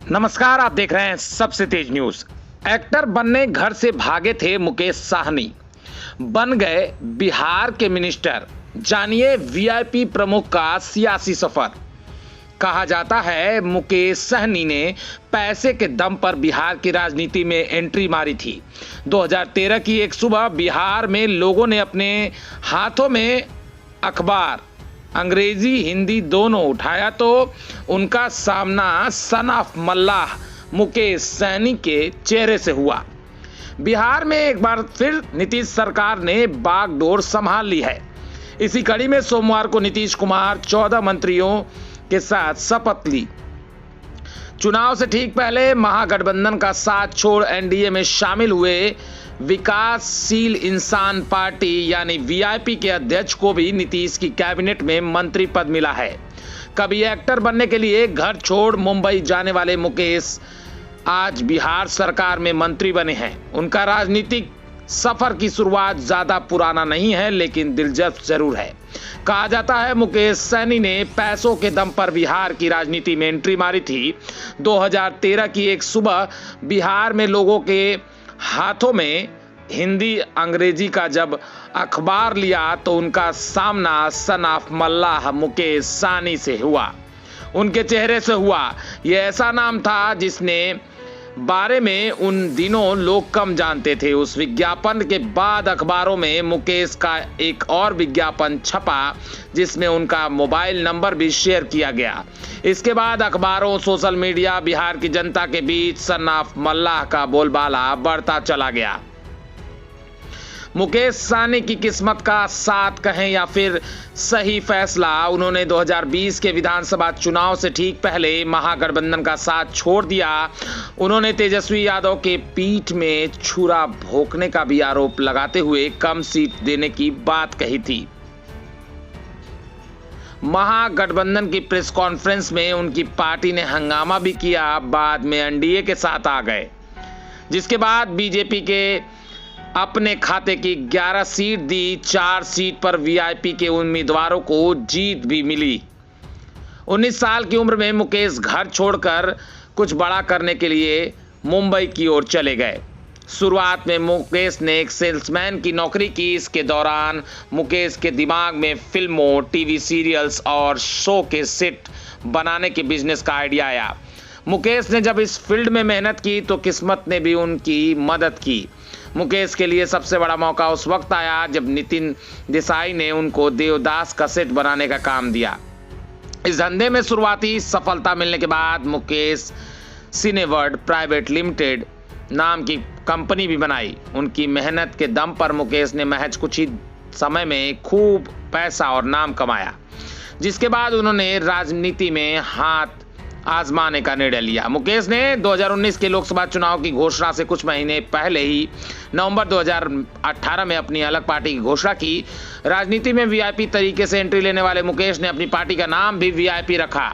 नमस्कार, आप देख रहे हैं सबसे तेज न्यूज। एक्टर बनने घर से भागे थे मुकेश साहनी, बन गए बिहार के मिनिस्टर। जानिए वीआईपी प्रमुख का सियासी सफर। कहा जाता है मुकेश सहनी ने पैसे के दम पर बिहार की राजनीति में एंट्री मारी थी। 2013 की एक सुबह बिहार में लोगों ने अपने हाथों में अखबार, अंग्रेजी हिंदी दोनों उठाया तो उनका सामना सन ऑफ मल्लाह मुकेश सहनी के चेहरे से हुआ। बिहार में एक बार फिर नीतीश सरकार ने बागडोर संभाल ली है। इसी कड़ी में सोमवार को नीतीश कुमार 14 मंत्रियों के साथ शपथ ली। चुनाव से ठीक पहले महागठबंधन का साथ छोड़ एनडीए में शामिल हुए विकासशील इंसान पार्टी यानी वीआईपी के अध्यक्ष को भी नीतीश की कैबिनेट में मंत्री पद मिला है। कभी एक्टर बनने के लिए घर छोड़ मुंबई जाने वाले मुकेश आज बिहार सरकार में मंत्री बने हैं। उनका राजनीतिक सफर की शुरुआत ज्यादा पुराना नहीं है, लेकिन दिलचस्प जरूर है। कहा जाता है मुकेश सहनी ने पैसों के दम पर बिहार की राजनीति में एंट्री मारी थी। 2013 की एक सुबह बिहार में लोगों के हाथों में हिंदी अंग्रेजी का जब अखबार लिया तो उनका सामना सन ऑफ मल्लाह मुकेश सहनी से हुआ। उनके चेहरे से हुआ। यह ऐसा नाम था जिसने बारे में उन दिनों लोग कम जानते थे। उस विज्ञापन के बाद अखबारों में मुकेश का एक और विज्ञापन छपा जिसमें उनका मोबाइल नंबर भी शेयर किया गया। इसके बाद अखबारों, सोशल मीडिया, बिहार की जनता के बीच सन ऑफ मल्लाह का बोलबाला बढ़ता चला गया। मुकेश सहनी की किस्मत का साथ कहें या फिर सही फैसला, उन्होंने 2020 के विधानसभा चुनाव से ठीक पहले महागठबंधन का साथ छोड़ दिया। उन्होंने तेजस्वी यादव के पीठ में छुरा भोंकने का भी आरोप लगाते हुए कम सीट देने की बात कही थी। महागठबंधन की प्रेस कॉन्फ्रेंस में उनकी पार्टी ने हंगामा भी किया। बाद में एनडीए के साथ आ गए, जिसके बाद बीजेपी के अपने खाते की 11 सीट दी। 4 सीट पर वीआईपी के उम्मीदवारों को जीत भी मिली। 19 साल की उम्र में मुकेश घर छोड़कर कुछ बड़ा करने के लिए मुंबई की ओर चले गए। शुरुआत में मुकेश ने एक सेल्समैन की नौकरी की। इसके दौरान मुकेश के दिमाग में फिल्मों, टीवी सीरियल्स और शो के सेट बनाने के बिजनेस का आइडिया आया। मुकेश ने जब इस फील्ड में मेहनत की तो किस्मत ने भी उनकी मदद की। मुकेश के लिए सबसे बड़ा मौका उस वक्त आया जब नितिन देसाई ने उनको देवदास का सेट बनाने का काम दिया। इस धंधे में शुरुआती सफलता मिलने के बाद मुकेश सिनेवर्ल्ड प्राइवेट लिमिटेड नाम की कंपनी भी बनाई। उनकी मेहनत के दम पर मुकेश ने महज कुछ ही समय में खूब पैसा और नाम कमाया, जिसके बाद उन्होंने राजनीति में हाथ आजमाने का निर्णय लिया। मुकेश ने 2019 के लोकसभा चुनाव की घोषणा से कुछ महीने पहले ही नवंबर 2018 में अपनी अलग पार्टी की घोषणा की। राजनीति में वीआईपी तरीके से एंट्री लेने वाले मुकेश ने अपनी पार्टी का नाम भी वीआईपी रखा।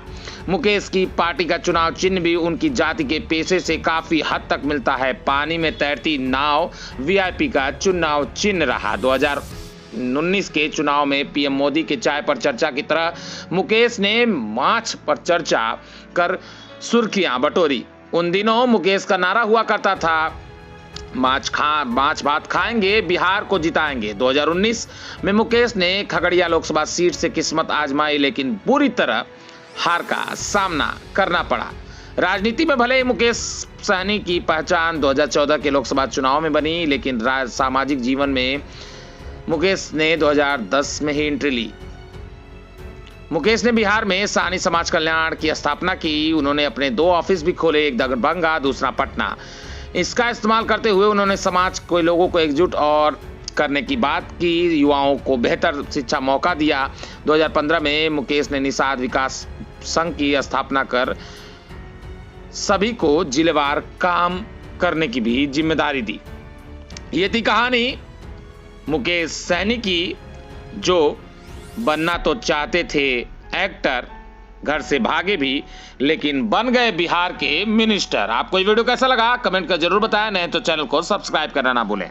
मुकेश की पार्टी का चुनाव चिन्ह भी उनकी जाति के पेशे से काफी हद तक मिलता है। पानी में तैरती नाव वीआईपी का चुनाव चिन्ह रहा। 2019 के चुनाव में पीएम मोदी के चाय पर चर्चा की तरह मुकेश ने माछ पर चर्चा कर सुर्खियां बटोरी। उन दिनों मुकेश का नारा हुआ करता था, माछ भात खाएंगे, बिहार को जिताएंगे। 2019 में मुकेश ने खगड़िया लोकसभा सीट से किस्मत आजमाई, लेकिन बुरी तरह हार का सामना करना पड़ा। राजनीति में भले ही मुकेश सहनी की पहचान 2014 के लोकसभा चुनाव में बनी, लेकिन सामाजिक जीवन में मुकेश ने 2010 में ही एंट्री ली। मुकेश ने बिहार में सहनी समाज कल्याण की स्थापना की। उन्होंने अपने 2 ऑफिस भी खोले, एक दरभंगा, दूसरा पटना। इसका इस्तेमाल करते हुए उन्होंने समाज के लोगों को एकजुट और करने की बात की, युवाओं को बेहतर शिक्षा मौका दिया। 2015 में मुकेश ने निषाद विकास संघ की स्थापना कर सभी को जिलेवार काम करने की भी जिम्मेदारी दी। ये थी कहानी मुकेश सहनी की, जो बनना तो चाहते थे एक्टर, घर से भागे भी, लेकिन बन गए बिहार के मिनिस्टर। आपको ये वीडियो कैसा लगा कमेंट कर जरूर बताएं, नहीं तो चैनल को सब्सक्राइब करना ना भूलें।